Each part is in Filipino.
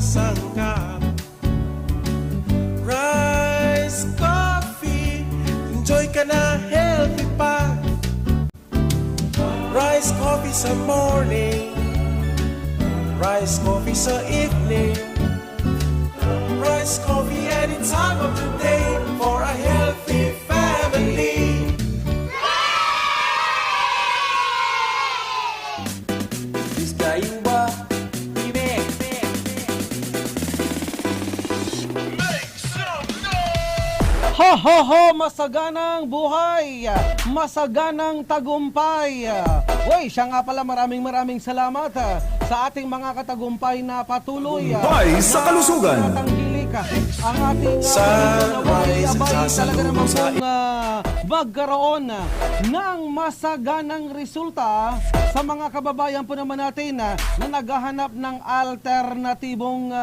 sangkap. Rice coffee, enjoy ka na healthy pa. Rice coffee sa morning, rice coffee sa evening, rice coffee any time of the day for a healthy family. Discaiba, Ho ho ho! Masaganang buhay! Masaganang tagumpay! Uy, siya nga pala, maraming salamat sa ating mga katagumpay na patuloy. Tagumpay sa kalusugan. Natanggilik ang ating Sunrise, abay talaga naman sa pong magkaroon ng masaganang resulta sa mga kababayan po naman natin na naghahanap ng alternatibong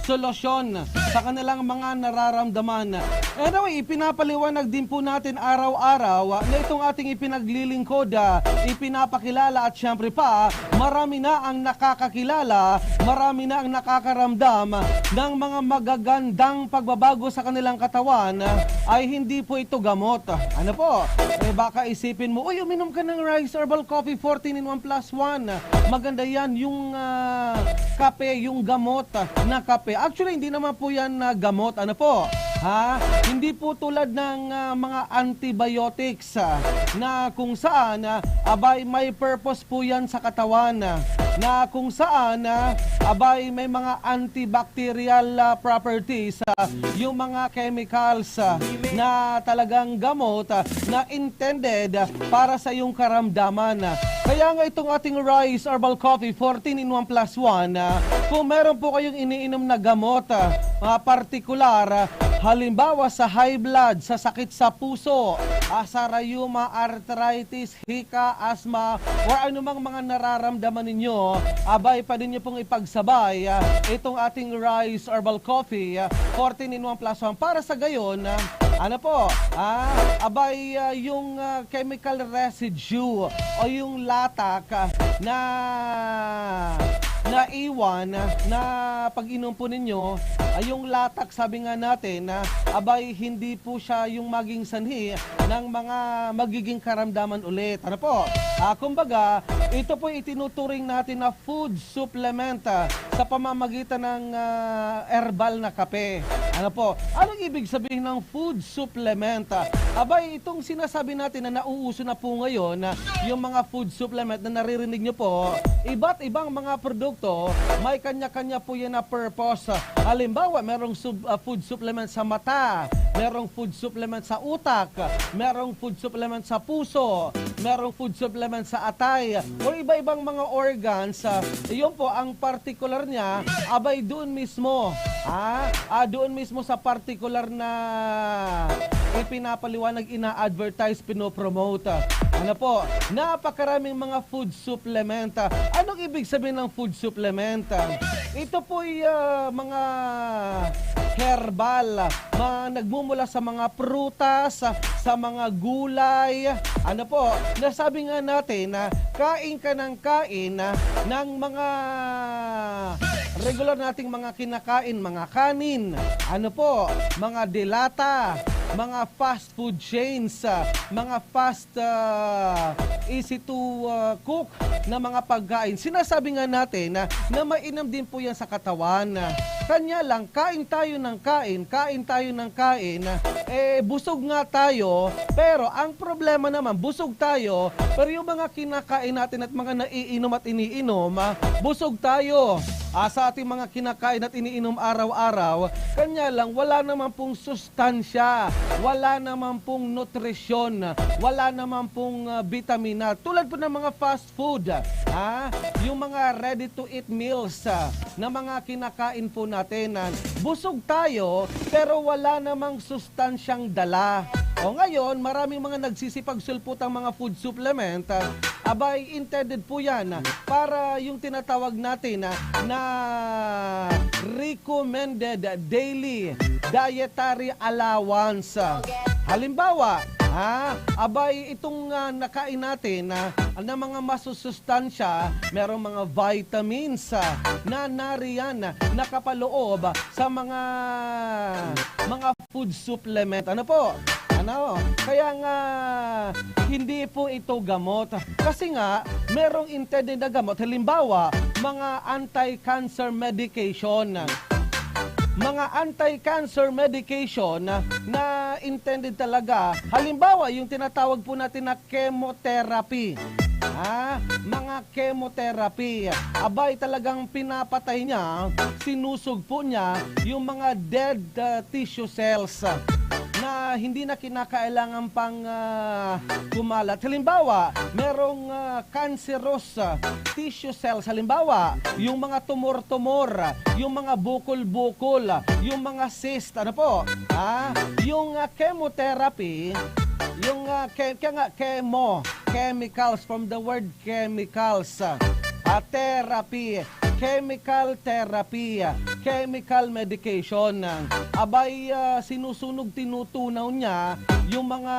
solusyon sa kanilang mga nararamdaman. Anyway, ipinapaliwanag din po natin araw-araw na itong ating ipinaglilingkod, ipinapakilala at syempre pa, marami na ang nakakakilala, marami na ang nakakaramdam ng mga magagandang pagbabago sa kanilang katawan ay hindi po ito gamot. Ano po? Baka isipin mo, uy, uminom ka ng Rice Herbal Coffee 14 in 1 plus 1. Maganda yan, yung kape, yung gamot na kape. Actually, hindi naman po yan gamot. Ano po? Ha? Hindi po tulad ng mga antibiotics na kung saan abay may purpose po yan sa katawan na kung saan abay may mga antibacterial properties yung mga chemicals na talagang gamot na intended para sa iyong karamdaman. Kaya nga itong ating Rice Herbal Coffee 14 in 1 plus 1, kung meron po kayong iniinom na gamot partikular, halimbawa sa high blood, sa sakit sa puso, sa rheuma, arthritis, hika, asthma, or anumang mga nararamdaman ninyo, abay pa din nyo pong ipagsabay itong ating Rice Herbal Coffee 14 in 1 plus 1 para sa gayon, ano po, abay yung chemical residue o yung latak na naiwan na pag-inom po ninyo, ay yung latak, sabi nga natin na abay hindi po siya yung maging sanhi ng mga magiging karamdaman ulit. Ano po? Kumbaga, ito po itinuturing natin na food supplement sa pamamagitan ng herbal na kape. Ano po? Anong ibig sabihin ng food supplement? Abay, itong sinasabi natin na nauuso na po ngayon, yung mga food supplement na naririnig nyo po, iba't ibang mga produkto, may kanya-kanya po yan na purpose. Halimbawa, merong food supplement sa mata, merong food supplement sa utak, merong food supplement sa puso, merong food supplement sa atay, o iba-ibang mga organs. Yun po, ang particular niya, abay doon mismo. Doon mismo sa particular na ipinapaliwanag, ina-advertise, pinopromote. Ano po? Napakaraming mga food supplement. Anong ibig sabihin ng food supplement? Ito po'y mga herbal, nagmumula sa mga prutas, sa mga gulay. Ano po? Nasabi nga natin na kain ka ng kain ng mga regular nating mga kinakain, mga kanin. Ano po? Mga delata, mga fast food chains, mga fast easy to cook na mga pagkain. Sinasabi nga natin na mainam din po yan sa katawan. Kanya lang, kain tayo ng kain, busog nga tayo, pero ang problema naman, busog tayo, pero yung mga kinakain natin at mga naiinom at iniinom, busog tayo. Sa ating mga kinakain at iniinom araw-araw, kanya lang, wala naman pong sustansya, wala naman pong nutrisyon, wala naman pong vitamina. Tulad po ng mga fast food, yung mga ready-to-eat meals na mga kinakain po natin. Busog tayo, pero wala namang sustansyang dala. O ngayon, maraming mga nagsisipagsulputang mga food supplement, abay, intended po yan para yung tinatawag natin na recommended daily dietary allowance. Halimbawa, Abay, itong nakain natin na mga masusustansya, merong mga vitamins na nariyan nakapaloob sa mga food supplement. Ano po? Kaya nga hindi po ito gamot. Kasi nga merong intended na gamot. Halimbawa, mga anti-cancer medication. Mga anti-cancer medication na intended talaga. Halimbawa, yung tinatawag po natin na chemotherapy. Mga chemotherapy. Abay, talagang pinapatay niya, sinusog po niya yung mga dead tissue cells na hindi na kinakailangan pang kumalat. Halimbawa, merong cancerous tissue cells. Halimbawa, yung mga tumor-tumor, yung mga bukol-bukol, yung mga cyst, yung chemotherapy, yung chemicals, from the word chemicals, therapy, chemical therapy, chemical medication. Abay, sinusunog, tinutunaw niya yung mga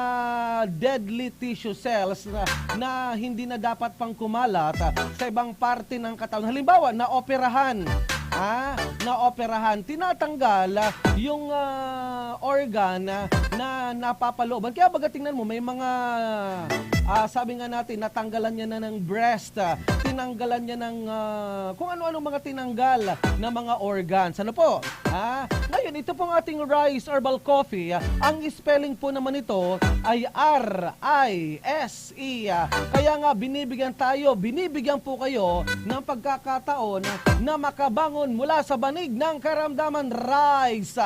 deadly tissue cells na hindi na dapat pang kumalat sa ibang parte ng katawan. Halimbawa, naoperahan, tinatanggal yung organ na napapalooban. Kaya baga tingnan mo, may mga sabi nga natin, natanggalan niya na ng breast, tinanggalan niya ng kung ano-ano mga tinanggal na mga organs. Ano po? Ngayon, ito pong ating Rice Herbal Coffee, ang spelling po naman ito ay R-I-S-E. Kaya nga binibigyan po kayo ng pagkakataon na makabangon mula sa banig ng karamdaman. Rice,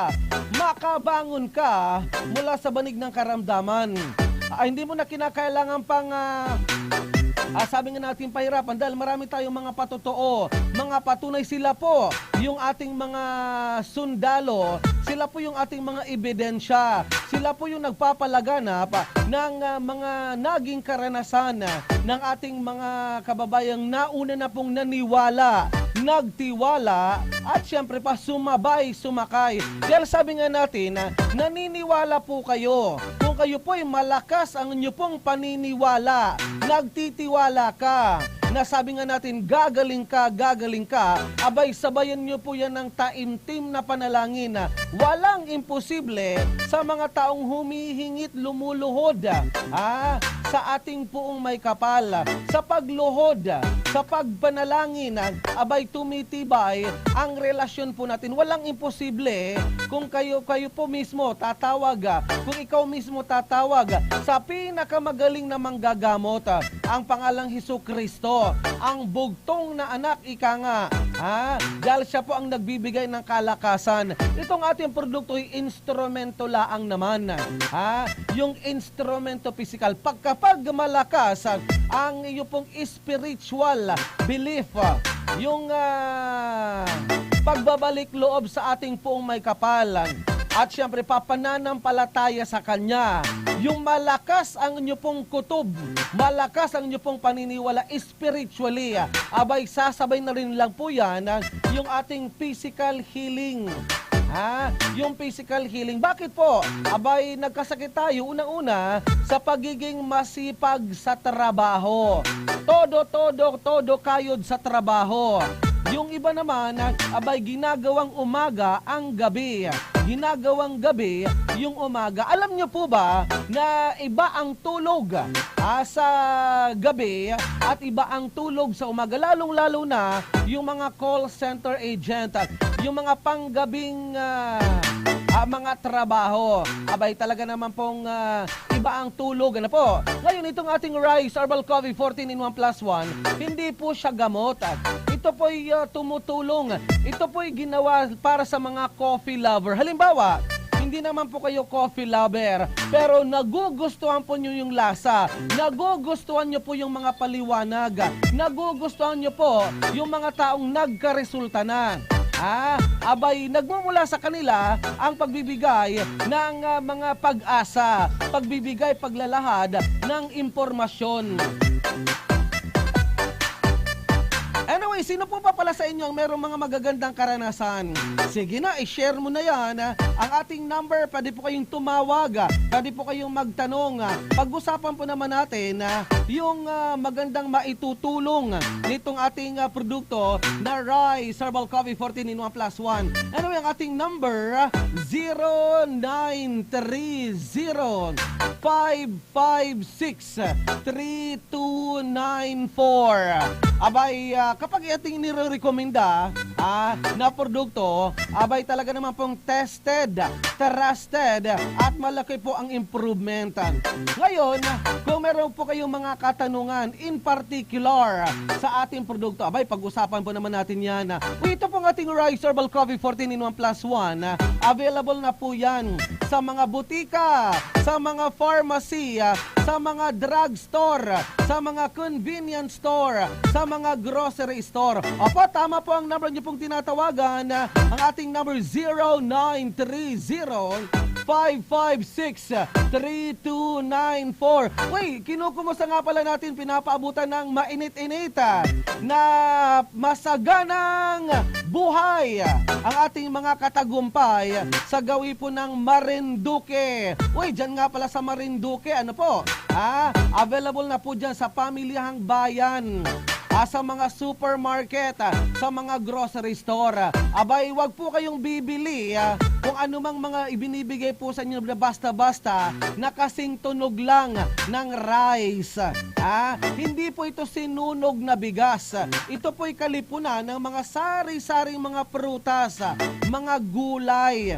makabangon ka mula sa banig ng karamdaman. Hindi mo na kinakailangan pang sabi nga natin pahirapan dahil marami tayong mga patotoo, mga patunay. Sila po yung ating mga sundalo, sila po yung ating mga ebidensya, sila po yung nagpapalaganap ng mga naging karanasan ng ating mga kababayang nauna na pong naniwala, nagtiwala, at syempre pa sumakay. Dahil sabi nga natin, naniniwala po kayo. Kung kayo po'y malakas ang inyo pong paniniwala, nagtitiwala ka, na sabi nga natin, gagaling ka, abay, sabayan nyo po yan ng taimtim na panalangin. Walang imposible sa mga taong humihingit, lumuluhod sa ating puong may kapal. Sa pagluhod, sa pagpanalangin, abay, tumitibay ang relasyon po natin. Walang imposible kung kayo po mismo tatawag, kung ikaw mismo tatawag sa pinakamagaling na manggagamot, ang pangalang Hesukristo, ang bugtong na anak, ika nga. Dahil siya po ang nagbibigay ng kalakasan. Itong ating produkto ay instrumento laang naman. Yung instrumento physical. Kapag malakas ang iyo pong spiritual belief, yung pagbabalik loob sa ating poong may kapal, at syempre, papananampalataya sa Kanya. Yung malakas ang inyo pong kutob, malakas ang inyo pong paniniwala spiritually, abay, sasabay na rin lang po yan yung ating physical healing. Yung physical healing. Bakit po? Abay, nagkasakit tayo unang-una sa pagiging masipag sa trabaho. Todo kayod sa trabaho. Yung iba naman, abay, ginagawang umaga ang gabi. Ginagawang gabi yung umaga. Alam nyo po ba na iba ang tulog sa gabi at iba ang tulog sa umaga? Lalong-lalo na yung mga call center agent, yung mga panggabing mga trabaho. Abay, talaga naman pong iba ang tulog. Ano po? Ngayon, itong ating Rice Herbal Coffee 14-in-1 plus 1, hindi po siya gamot. Ito po'y tumutulong. Ito po'y ginawa para sa mga coffee lover. Halimbawa, hindi naman po kayo coffee lover, pero nagugustuhan po nyo yung lasa, nagugustuhan nyo po yung mga paliwanag, nagugustuhan nyo po yung mga taong nagkaresulta na. Abay, nagmumula sa kanila ang pagbibigay ng mga pag-asa, pagbibigay, paglalahad ng impormasyon. Anyway, Anyway, sino po ba pala sa inyo ang merong mga magagandang karanasan? Sige na, i-share mo na yan. Ang ating number, pwede po kayong tumawag, pwede po kayong magtanong. Pag-usapan po naman natin yung magandang maitutulong nitong ating produkto na Rice Herbal Coffee 14 in 1 plus 1. Anyway, ang ating number, 0930-556-3294. Abay, kapag ating nire-recommenda na produkto, abay talaga naman pong tested, trusted, at malaki po ang improvement. Ngayon, kung meron po kayong mga katanungan in particular sa ating produkto, abay, pag-usapan po naman natin yan. Ito pong ating Rice Herbal Coffee 14 in 1 plus 1, available na po yan sa mga butika, sa mga pharmacy, sa mga drugstore, sa mga convenience store, sa mga grocery store. Opo, tama po ang number niyo pong tinatawagan. Ang ating number 0930-556-3294. Uy, kinukumusta nga pala natin, pinapaabutan ng mainit-init na masaganang buhay ang ating mga katagumpay sa gawi po ng Marinduque. Uy, dyan nga pala sa Marinduque, ano po? Available na po dyan sa pamilihang bayan, sa mga supermarket, sa mga grocery store. Abay, wag po kayong bibili kung anumang mga ibinibigay po sa inyo na basta-basta na kasing tunog lang ng rice. Hindi po ito sinunog na bigas. Ito po'y kalipunan ng mga sari-saring mga prutas, mga gulay,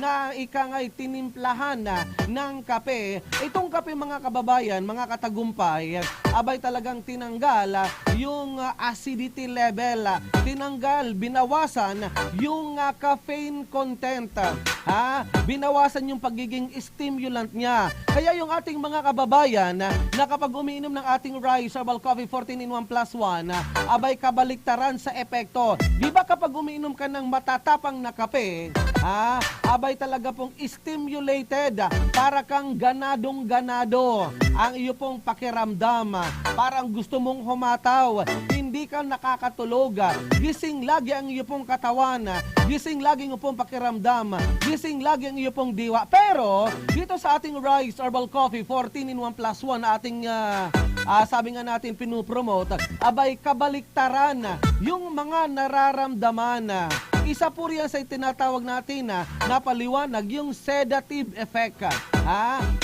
na ikangay tinimplahan ng kape. Itong kape, mga kababayan, mga katagumpay, abay talagang tinanggal yung acidity level, tinanggal, binawasan yung caffeine content, binawasan yung pagiging stimulant niya. Kaya yung ating mga kababayan na kapag umiinom ng ating Rice Herbal Coffee 14 in 1 plus 1, abay kabaliktaran sa epekto. Di ba kapag umiinom ka ng matatapang na kape, abay talaga pong stimulated, para kang ganadong-ganado ang iyo pong pakiramdam, parang gusto mong humataw, hindi ka nakakatulog, gising lagi ang iyo pong katawan, gising lagi ang iyo pong pakiramdam, gising lagi ang iyo pong diwa. Pero dito sa ating Rice Herbal Coffee 14 in 1 plus 1 na ating sabi nga natin pinupromote, abay kabaliktaran yung mga nararamdaman. Isa po riyan sa tinatawag natin na paliwanag yung sedative effect.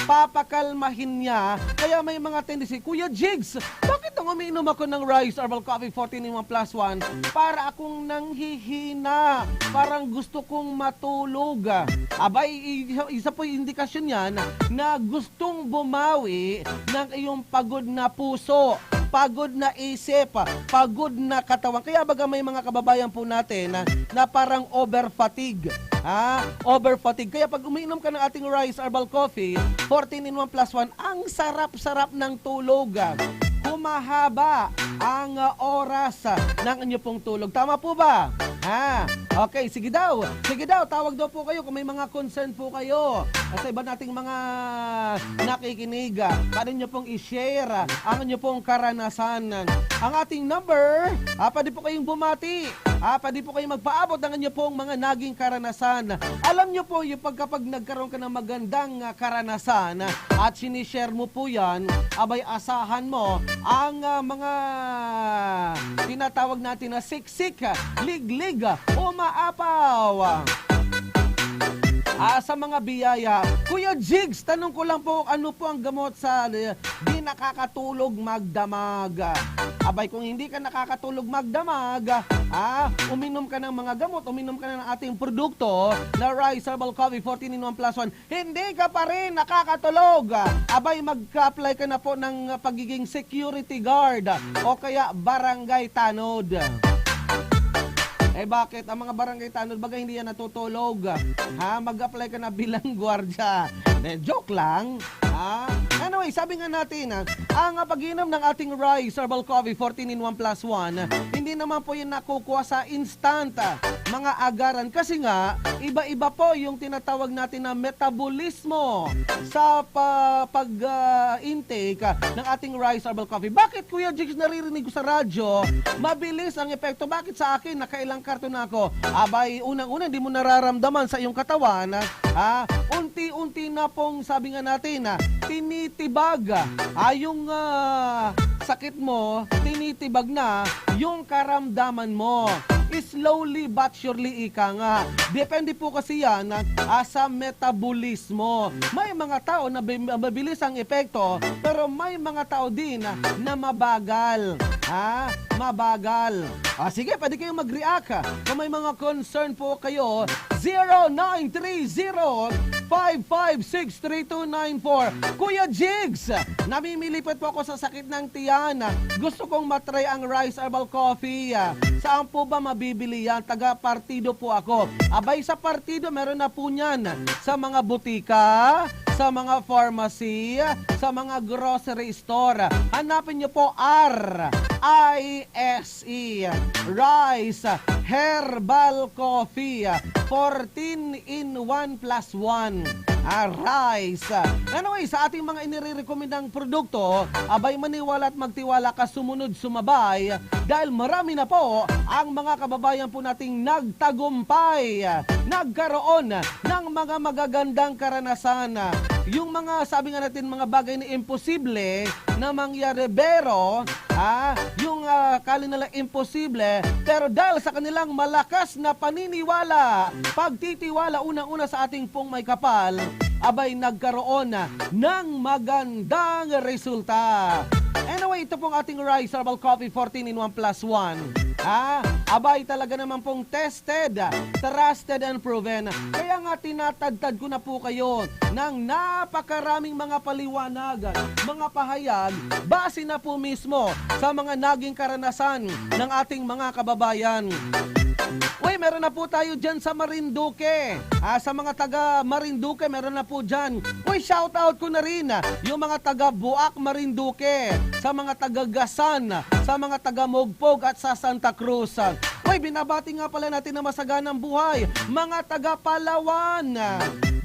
Papakalmahin niya. Kaya may mga tendency, Kuya Jigs, bakit nang umiinom ako ng Rice Herbal Coffee 14 in 1 plus 1? Para akong nanghihina. Parang gusto kong matulog. Abay, isa po yung indikasyon yan na gustong bumawi ng iyong pagod na puso, pagod na isip, pagod na katawan. Kaya baga may mga kababayan po natin na parang over-fatigue. Over-fatigue. Kaya pag umiinom ka ng ating Rice Herbal Coffee 14 in 1 plus 1, ang sarap-sarap ng tulog. Humahaba ang oras ng inyo pong tulog. Tama po ba? Okay, sige daw. Sige daw, tawag daw po kayo kung may mga concern po kayo. At sa iba nating mga nakikinig, pwede nyo pong i-share ang inyo pong karanasan. Ang ating number, pwede po kayong bumati. Pwede po kayong magpaabot ng inyo pong mga naging karanasan. Alam nyo po, yung kapag nagkaroon ka ng magandang karanasan at sinishare mo po yan, abay asahan mo ang mga tinatawag natin na siksik, liglig, o maapaw. Sa mga biyaya. Kuya Jigs, tanong ko lang po, ano po ang gamot sa di nakakatulog magdamag? Abay, kung hindi ka nakakatulog magdamag, uminom ka ng mga gamot, uminom ka na ng ating produkto na Rice Herbal Coffee 14 in 1 plus 1, hindi ka pa rin nakakatulog. Abay, mag-apply ka na po ng pagiging security guard o kaya barangay tanod. Bakit? Ang mga barangay tanod, baga hindi yan natutulog. Mag-apply ka na bilang gwardiya. Joke lang. Anyway, sabi nga natin, ang pag-inom ng ating Rice Herbal Coffee 14 in 1 plus 1, hindi hindi naman po yan nakukuha sa instant, mga agaran. Kasi nga, iba-iba po yung tinatawag natin na metabolismo sa pag-intake ng ating rice herbal coffee. Bakit, Kuya Jigs, naririnig ko sa radyo, mabilis ang epekto? Bakit sa akin, nakailang karton na ako? Abay, unang-una, hindi mo nararamdaman sa iyong katawan, unti-unti na pong, sabi nga natin, tinitibag yung sakit mo, tinitibag na yung karamdaman mo. Slowly but surely, ika nga. Depende po kasi yan sa metabolismo. May mga tao na mabilis ang epekto, pero may mga tao din na mabagal. Mabagal. Sige, pwede kayong mag-react. Kung may mga concern po kayo, 0930-5563294. Kuya Jigs, namimilipit po ako sa sakit ng tiyan. Gusto kong matry ang rice herbal coffee. Saan po ba mabibili yan? Taga Partido po ako. Abay, sa Partido, meron na po niyan sa mga butika, sa mga pharmacy, sa mga grocery store. Hanapin niyo po RISE, Rice Herbal Coffee, 14 in 1 plus 1. Rice. Anyway, sa ating mga inirekomendang produkto, abay maniwala at magtiwala ka, sumunod, sumabay, dahil marami na po ang mga kababayan po nating nagtagumpay, nagkaroon ng mga magagandang karanasan. Yung mga, sabi nga natin, mga bagay na imposible na mangyari, pero yung kali nila imposible, pero dahil sa kanilang malakas na paniniwala, pagtitiwala unang-una sa ating pong may kapal, abay nagkaroon ng magandang resulta. Anyway, ito pong ating rice herbal coffee 14 in 1 plus 1. Abay talaga naman pong tested, trusted and proven. Kaya nga tinatagtad ko na po kayo ng napakaraming mga paliwanag, mga pahayag, base na po mismo sa mga naging karanasan ng ating mga kababayan. Uy, meron na po tayo dyan sa Marinduque. Sa mga taga Marinduque, meron na po dyan. Uy, shout out ko na rin yung mga taga Buak, Marinduque, sa mga taga Gasan, sa mga taga Mogpog at sa Santa Cruz. Uy, binabati nga pala natin na masaganang buhay, mga taga Palawan.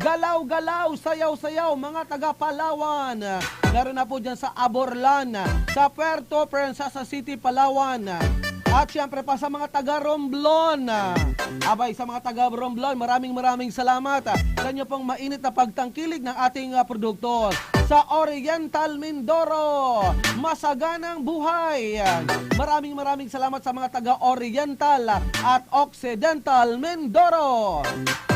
Galaw-galaw, sayaw-sayaw, mga taga Palawan. Meron na po dyan sa Aborlan, sa Puerto Princesa City, Palawan. At syempre pa sa mga taga Romblon. Abay, sa mga taga Romblon, maraming salamat sa inyo pong mainit na pagtangkilig ng ating produkto. Sa Oriental Mindoro, masaganang buhay. Maraming salamat sa mga taga Oriental at Occidental Mindoro.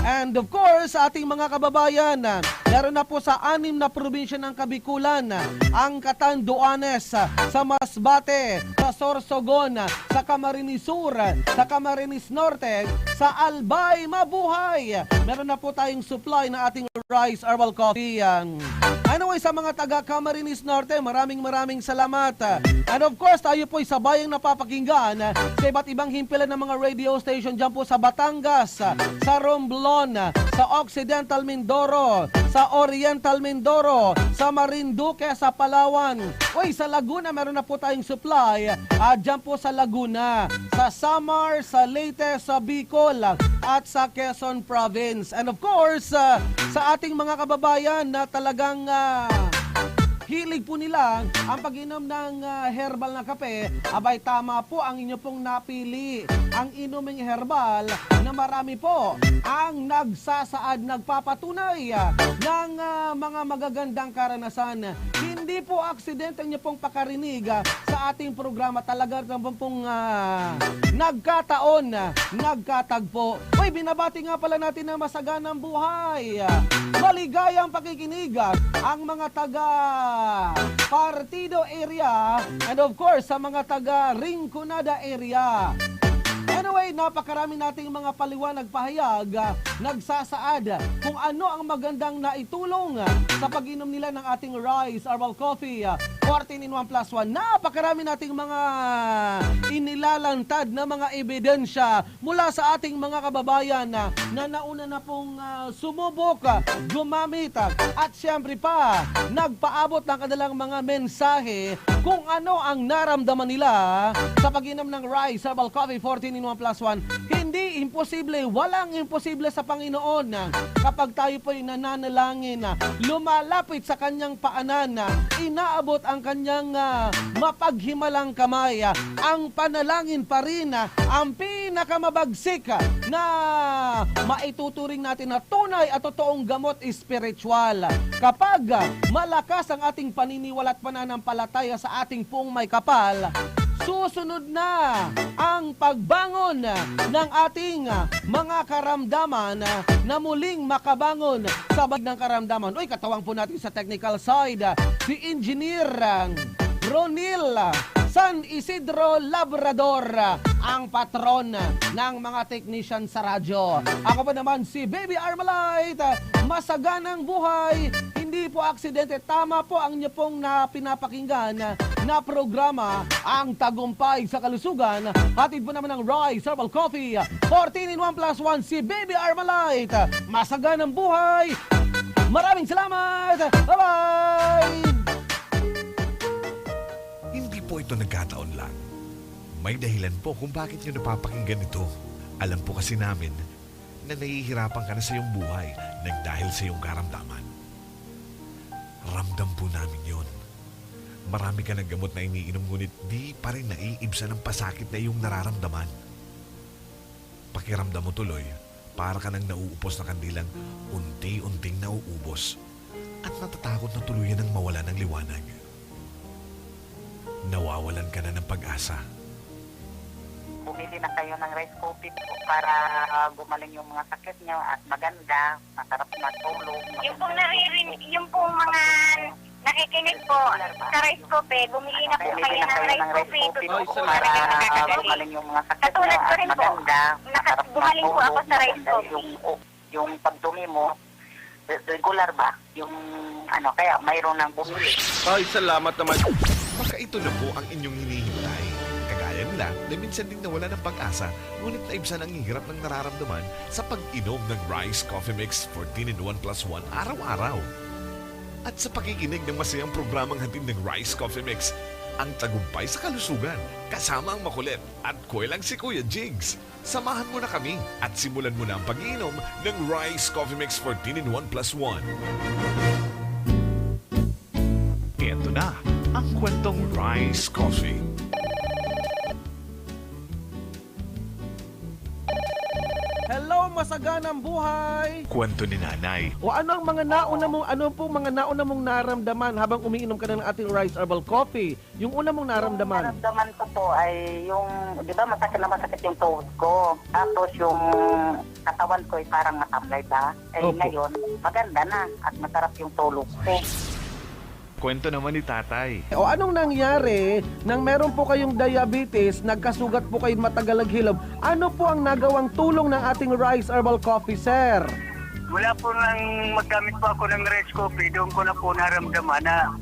And of course, sa ating mga kababayan, meron na po sa 6 na probinsya ng Kabikulan, ang Catanduanes, sa Masbate, sa Sorsogon, sa Camarines Sur, sa Camarines Norte, sa Albay, mabuhay! Meron na po tayong supply na ating rice herbal coffee. Anyway, sa mga taga Camarines Norte, maraming salamat. And of course, tayo po ay sabayang napapakinggan sa iba't ibang himpilan ng mga radio station dyan po sa Batangas, sa Romblon, sa Occidental Mindoro, sa Oriental Mindoro, sa Marinduque, sa Palawan. Uy, sa Laguna, meron na po tayong supply. Dyan po sa Laguna, sa Samar, sa Leyte, sa Bicol, at sa Quezon Province. And of course, sa ating mga kababayan na talagang hilig po nila ang pag-inom ng herbal na kape, abay tama po ang inyo pong napili. Ang inuming herbal na marami po ang nagsasaad, nagpapatunay ng mga magagandang karanasan. Hindi po aksidente nyo pong pakarinig sa ating programa. Talaga naman pong nagkataon, nagkatagpo. Uy, binabati nga pala natin na masaganang buhay. Maligayang pakikinig ang mga taga Partido area and of course sa mga taga Rinconada area. Anyway, napakarami nating mga paliwanag, pahayag, nagsasaad kung ano ang magandang naitulong sa pag-inom nila ng ating rice herbal coffee 14 in 1 plus 1. Napakarami nating mga inilalantad na mga ebidensya mula sa ating mga kababayan na nauna na pong sumubok, gumamit at siyempre pa nagpaabot ng kanilang mga mensahe kung ano ang naramdaman nila sa pag-inom ng Rise Herbal Coffee 14 in 1 plus 1. Hindi imposible, walang imposible sa Panginoon kapag tayo po'y nananalangin, lumalapit sa kanyang paanan, inaabot ang kanyang mapaghimalang kamay. Ang panalangin pa rin ang pinakamabagsik na maituturing natin na tunay at totoong gamot espiritual. Kapag malakas ang ating paniniwala at pananampalataya sa ating pong may kapal, susunod na ang pagbangon ng ating mga karamdaman na muling makabangon sa bag ng karamdaman. Uy, katawang po natin sa technical side, si Engineer Ronil San Isidro Labrador, ang patron ng mga technician sa radyo. Ako pa naman si Baby Armalite, masaganang buhay, hindi po aksidente. Tama po ang inyo pong pinapakinggan na programa, ang Tagumpay sa Kalusugan. Hatid po naman ng Rise Herbal Coffee 14 in 1 plus 1, si Baby Armalite. Masaganang buhay. Maraming salamat. Bye-bye. Hindi po ito nagkataon lang. May dahilan po kung bakit nyo napapakinggan ito. Alam po kasi namin na nahihirapan ka na sa iyong buhay nang dahil sa iyong karamdaman. Ramdam po namin yon. Marami ka ng gamot na iniinom ngunit di pa rin naiibsan ang pasakit na iyong nararamdaman. Pakiramdam mo tuloy, para ka nang nauupos na kandilang unti-unting nauubos at natatakot na tuluyan ng mawala ng liwanag. Nawawalan ka na ng pag-asa. Bumili na kayo ng rice coffee po para gumaling yung mga sakit nyo at maganda, masarap matulog. Yung pong naririnig, yung pong mga nakikinig po sa rice coffee, bumili na po kayo ng rice coffee. Totoo po Para talagang nakakagaling. gumaling yung mga sakit nyo Katulad ko at rin po, maganda, masarap gumaling po ako sa rice maganda coffee. yung pagdumi mo, regular ba? Yung ano, kaya mayroon nang bumili. Ay, salamat naman. Baka ito na po ang inyong hinihintay. Kagaya nila na minsan ding nawala ng pag-asa, ngunit naibsan ang hirap ng nararamdaman sa pag-inom ng Rice Coffee Mix 14 in 1 plus 1 araw-araw. At sa pakikinig ng masayang programang hatid ng Rice Coffee Mix, ang Tagumpay sa Kalusugan, kasama ang makulit at kuwelang si Kuya Jigs. Samahan mo na kami at simulan mo na ang pag-inom ng Rice Coffee Mix 14 in 1 plus 1. Ito na ang kwentong Rice Coffee. Hello, masaganang buhay. Kwento ni Nanay. O ano ang mga nauna mong naramdaman habang umiinom ka na ng ating Rise Herbal Coffee? Yung una mong naramdaman. Yung naramdaman ko po ay yung, di ba masakit yung tuhod ko. Tapos yung katawan ko ay parang matamlay ba. Eh Opo. ngayon, maganda na at masarap yung tulog ko. Kwento naman ni Tatay. O anong nangyari nang meron po kayong diabetes, nagkasugat po kayo matagal naghilom? Ano po ang nagawang tulong ng ating Rise Herbal Coffee, sir? Mula po nang maggamit po ako ng rice coffee, doon ko na po naramdaman na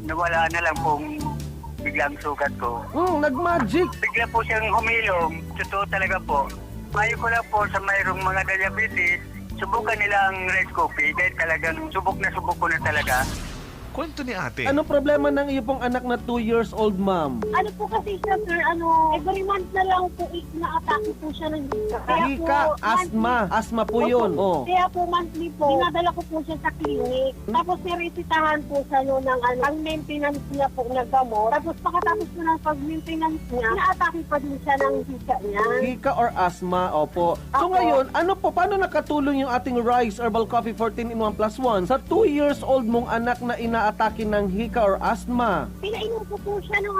nawala na lang pong biglang sugat ko. Nag-magic. Bigla po siyang humilom, totoo talaga po. Payo ko lang po sa mayroong mga diabetes, subukan nila ang rice coffee dahil talagang subok ko na talaga. Kwento ni Ate. Anong problema ng iyo pong anak na 2 years old, ma'am? Ano po kasi siya, sir, every month na lang po na-atake po siya ng hika. Hika, asthma. Asthma po yun. Oh. Kaya po monthly po, dinadala ko po siya sa clinic. Tapos niresitahan po siya ng ang maintenance niya po na gamot. Tapos pagkatapos po ng pag-maintenance niya, na-atake pa din siya ng hika niya. Hika or asthma, opo. So Opo. ngayon, paano nakatulong yung ating Rise Herbal Coffee 14 in 1 plus 1 sa 2 years old mong anak na inaatake ng hika or asthma? Pinainom ko po siya ng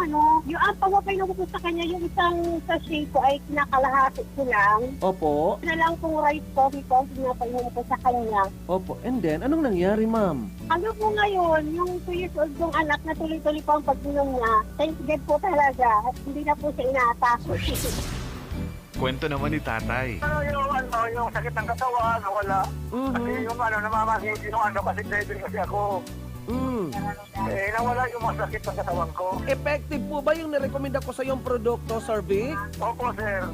yung pagpapainom ko po sa kanya, yung isang sachet ko ay kinakalahati ko lang. Opo. Na lang pong rice coffee po ang pinapainom ko sa kanya. Opo. And then, anong nangyari, ma'am? Ano po ngayon, yung 2 years old kong anak na tuloy-tuloy po ang pag-inom niya, thank God po talaga, at hindi na po siya inaatake. Kwento naman ni Tatay. Yung sakit ng katawan, wala. Mhm. Kasi yung namamasin yung kasi kasi ako. Nawala yung masakit sa katawan ko. Effective po ba yung nirekomenda ko sa yung produkto, Sir Vic? Opo, sir.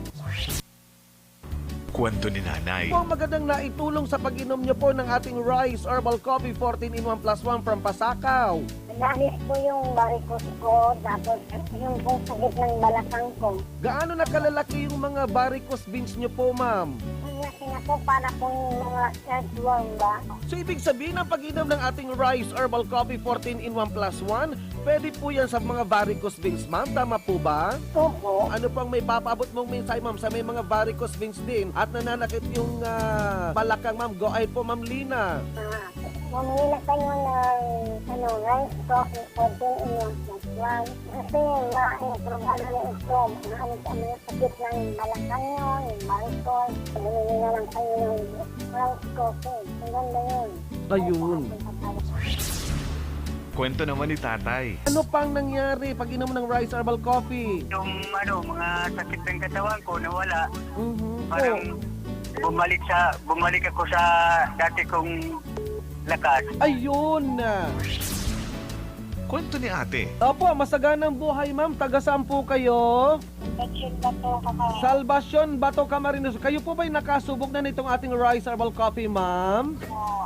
Kwento ni nanay. Po ang magandang naitulong sa pag-inom niyo po ng ating Rice Herbal Coffee 14-in-1 plus 1 from Pasakaw. Naalis po yung varicose ko, tapos yung pong sakit ng balakang ko. Gaano na kalalaki yung mga varicose veins niyo po, ma'am? Kasi na po para pong mga earthworm ba? So ibig sabihin ang pag-inom ng ating Rice Herbal Coffee 14-in-1 plus 1, pwede po yan sa mga varicose veins, ma'am. Tama po ba? Opo. Ano pang may papaabot mong mensahe, ma'am, sa may mga varicose veins din at nananakit yung balakang, ma'am? Go ahead po, ma'am Lina. Mamili na kayo ng rice coffee 14-in-1 plus 1. Kasi problema na ito. Mahanap kami ng sakit ng balakang yun, yung varicose. Mamili na lang kayo ng rice coffee. Ang ganda yun. Ayun. Kwento naman ni tatay. Ano pang nangyari pag inom ng Rice Herbal Coffee? Yung mga sakit ng katawan ko nawala. Mhm. Parang bumalik ako sa dati kong lakas. Ayun. Kwento ni ate. Opo, masaganang buhay, ma'am. Taga saan po kayo? Section ba to kapag? Salvacion, Bato, Camarines. Kayo po ba'y nakasubok na nitong ating Rice Herbal Coffee, ma'am?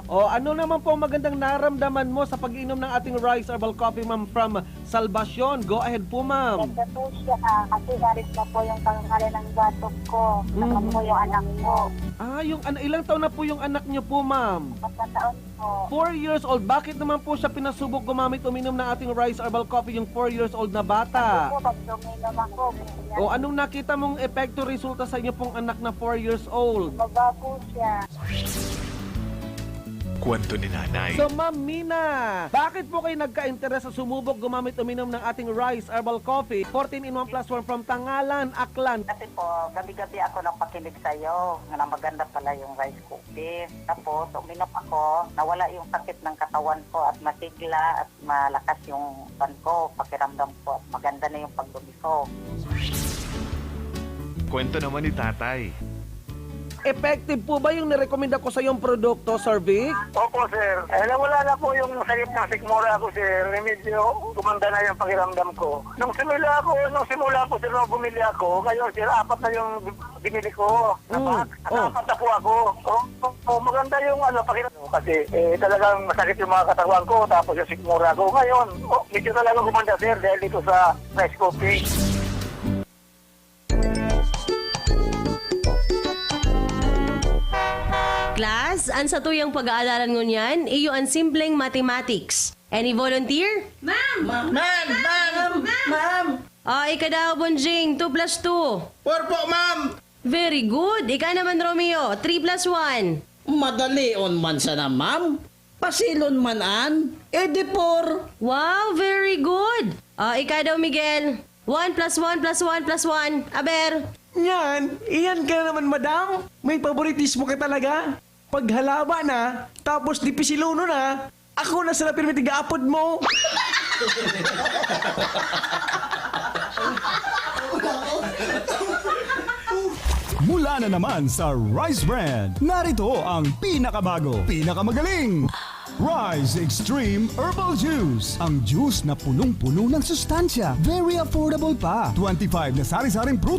O ano naman po ang magandang naramdaman mo sa pag-inom ng ating Rice Herbal Coffee, ma'am, from Salvacion? Go ahead po, ma'am. Ganda po siya kasi galit na po yung pangalan ng batok ko. Saka po yung anak ko. Ilang taon na po yung anak niyo po, ma'am? Pagkataon po. 4 years old. Bakit naman po siya pinasubok gumamit uminom ng ating Rice Herbal Coffee yung 4 years old na bata? Pag duminom ako, O anong nakita mong epekto resulta sa inyo pong anak na 4 years old? baba po siya. Kwento ni nanay. So, Ma'am Mina, bakit po kayo nagka-interes sa sumubok gumamit uminom ng ating Rice Herbal Coffee 14-in-1 plus 1 from Tangalan, Aklan? Kasi po, gabi-gabi ako napakinig sa'yo na maganda pala yung rice coffee. Tapos, uminom ako, nawala yung sakit ng katawan ko at masigla at malakas yung pan ko, pakiramdam ko at maganda na yung pagdumi ko. Kwento naman ni tatay. Effective po ba yung nirekomenda ko sa yung produkto, Sir Vic? Opo, sir. Nawala na po yung sakit ng sikmura ko, sir. Medyo gumanda na yung pakiramdam ko. Nung simula po, sir, nung bumili ako, ngayon, sir, 4 na yung binili ko. Apat na po ako. Maganda yung pakiramdam ko kasi talagang masakit yung mga katawan ko, tapos yung sikmura ko. Ngayon, medyo talagang gumanda, sir, dahil dito sa rice coffee. Class, ang sa tuyang pag-aaralan ngunyan, iyo ang simpleng mathematics. Any volunteer? Ma'am! Ika daw, Bonjing, 2 plus 2. 4 po, ma'am! Very good. Ika naman, Romeo, 3 plus 1. Madali on man sana, ma'am. Pasilon man an, edi 4. Wow, very good. Ika daw, Miguel, 1 plus 1 plus 1 plus 1. Aber, Iyan ka naman, madam. May favoritismo ka talaga. Pag halaba na, tapos di pisiluno na, ako na sa lapir tiga-apod mo. Mula na naman sa Rice Brand, narito ang pinakabago, pinakamagaling Rice Extreme Herbal Juice. Ang juice na punong-puno ng sustansya. Very affordable pa. 25 na sari-saring prutas